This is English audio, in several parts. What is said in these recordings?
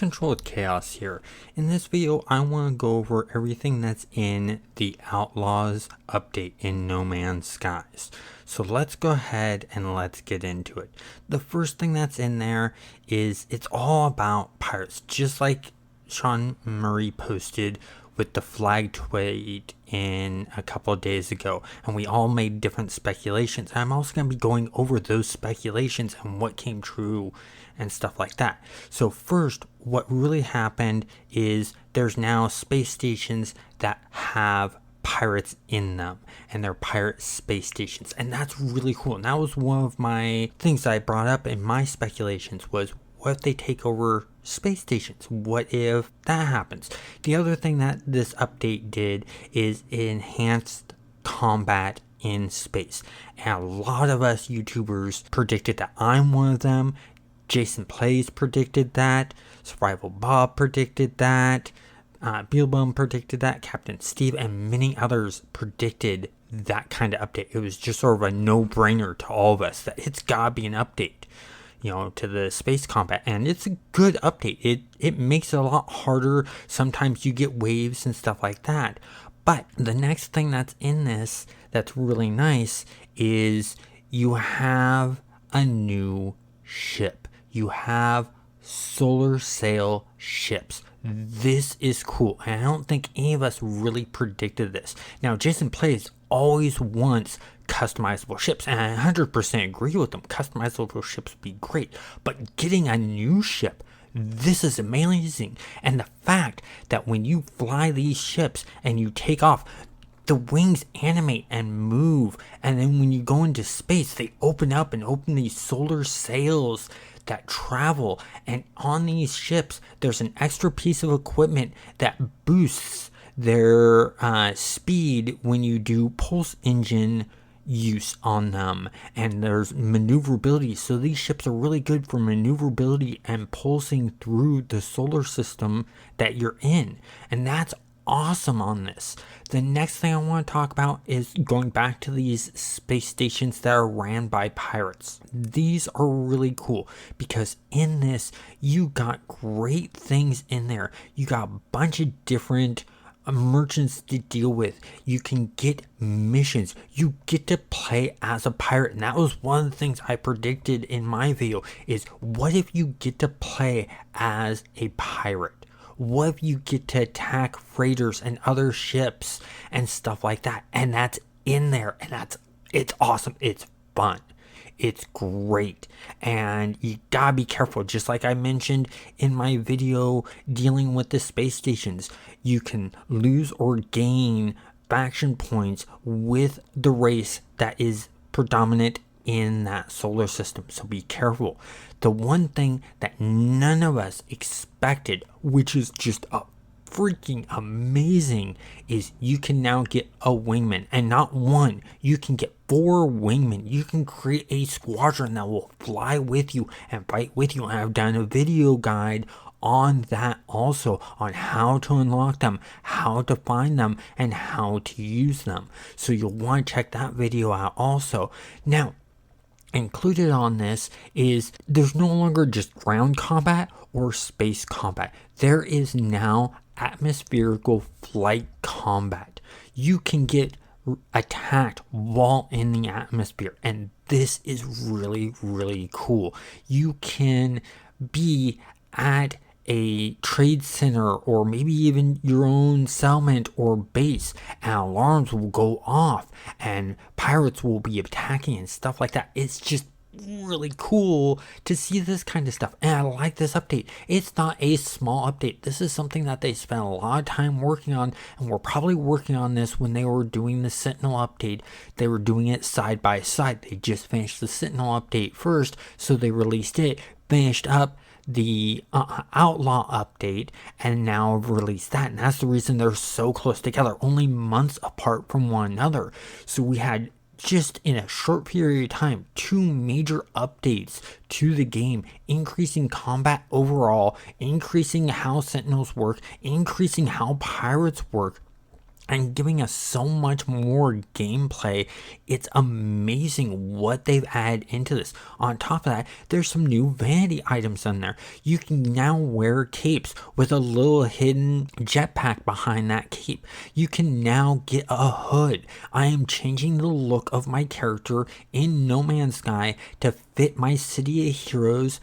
Controlled Chaos here. In this video, I want to go over everything that's in the Outlaws update in No Man's Skies. So let's go ahead and let's get into it. The first thing that's in there is it's all about pirates, just like Sean Murray posted with the flag tweet in a couple of days ago, and we all made different speculations. I'm also going to be going over those speculations and what came true and stuff like that. So first, what really happened is there's now space stations that have pirates in them, and they're pirate space stations, and that's really cool. And that was one of my things that I brought up in my speculations was, what if they take over space stations? What if that happens? The other thing that this update did is it enhanced combat in space. And a lot of us YouTubers predicted that. I'm one of them. Jason Plays predicted that. Survival Bob predicted that. Beelbum predicted that. Captain Steve and many others predicted that kind of update. It was just sort of a no-brainer to all of us that it's gotta be an update, to the space combat, and it's a good update. It makes it a lot harder. Sometimes you get waves and stuff like that. But the next thing that's in this that's really nice is you have a new ship. You have solar sail ships. This is cool, and I don't think any of us really predicted this. Now, Jason Plays always wants customizable ships, and I 100% agree with them. Customizable ships would be great, but getting a new ship, this is amazing. And the fact that when you fly these ships and you take off, the wings animate and move, and then when you go into space, they open up and open these solar sails that travel, and on these ships there's an extra piece of equipment that boosts their speed when you do pulse engine use on them, and there's maneuverability. So these ships are really good for maneuverability and pulsing through the solar system that you're in, and that's awesome on this. The next thing I want to talk about is going back to these space stations that are ran by pirates. These are really cool because in this you got great things in there. You got a bunch of different merchants to deal with. You can get missions. You get to play as a pirate, and that was one of the things I predicted in my video is, what if you get to play as a pirate? What if you get to attack freighters and other ships and stuff like that? And that's in there, and it's awesome. It's fun. It's great. And you gotta be careful. Just like I mentioned in my video dealing with the space stations, you can lose or gain faction points with the race that is predominant in that solar system, so be careful. The one thing that none of us expected, which is just a freaking amazing, is you can now get a wingman, and not one, you can get 4 wingmen. You can create a squadron that will fly with you and fight with you, and I've done a video guide on that also, on how to unlock them, how to find them, and how to use them. So you'll want to check that video out also. Now, included on this is there's no longer just ground combat or space combat. There is now atmospherical flight combat. You can get attacked while in the atmosphere, and this is really, really cool. You can be at a trade center or maybe even your own settlement or base, and alarms will go off and pirates will be attacking and stuff like that. It's just really cool to see this kind of stuff, and I like this update. It's not a small update. This is something that they spent a lot of time working on, and we're probably working on this when they were doing the Sentinel update. They were doing it side by side. They just finished the Sentinel update first, so they released it, finished up the Outlaw update, and now have released that, and that's the reason they're so close together, only months apart from one another. So we had, just in a short period of time, 2 major updates to the game, increasing combat overall, increasing how Sentinels work, increasing how pirates work, and giving us so much more gameplay. It's amazing what they've added into this. On top of that, there's some new vanity items in there. You can now wear capes with a little hidden jetpack behind that cape. You can now get a hood. I am changing the look of my character in No Man's Sky to fit my City of Heroes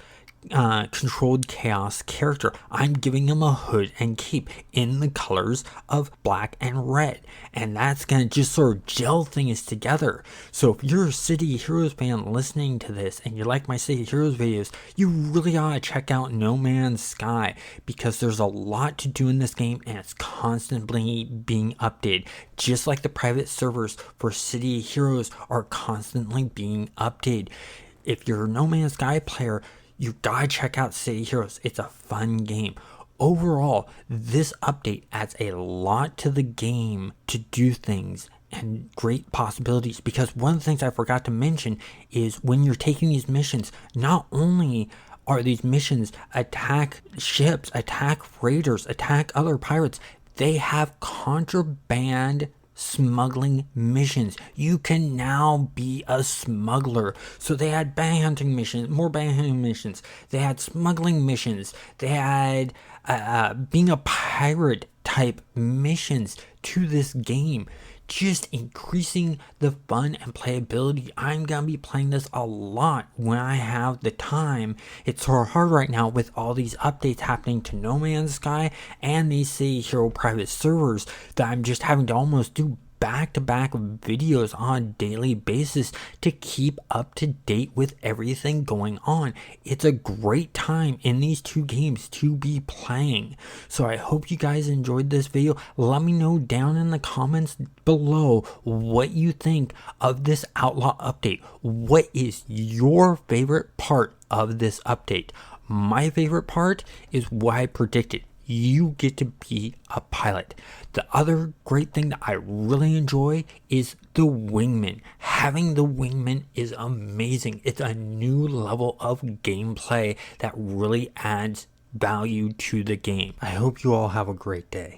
controlled chaos character. I'm giving him a hood and cape in the colors of black and red, and that's gonna just sort of gel things together. So if you're a City of Heroes fan listening to this and you like my City of Heroes videos, you really ought to check out No Man's Sky, because there's a lot to do in this game and it's constantly being updated, just like the private servers for City of Heroes are constantly being updated. If you're a No Man's Sky player, you gotta check out City Heroes. It's a fun game. Overall, this update adds a lot to the game to do things and great possibilities, because one of the things I forgot to mention is when you're taking these missions, not only are these missions attack ships, attack raiders, attack other pirates, they have contraband smuggling missions. You can now be a smuggler. So they had bounty hunting missions, more bounty hunting missions. They had smuggling missions. They had being a pirate type missions to this game, just increasing the fun and playability. I'm gonna be playing this a lot when I have the time. It's so hard right now with all these updates happening to No Man's Sky and these City Hero private servers that I'm just having to almost do back-to-back videos on a daily basis to keep up to date with everything going on. It's a great time in these two games to be playing. So I hope you guys enjoyed this video. Let me know down in the comments below what you think of this Outlaw update. What is your favorite part of this update? My favorite part is what I predicted. You get to be a pilot. The other great thing that I really enjoy is the wingmen. Having the wingmen is amazing. It's a new level of gameplay that really adds value to the game. I hope you all have a great day.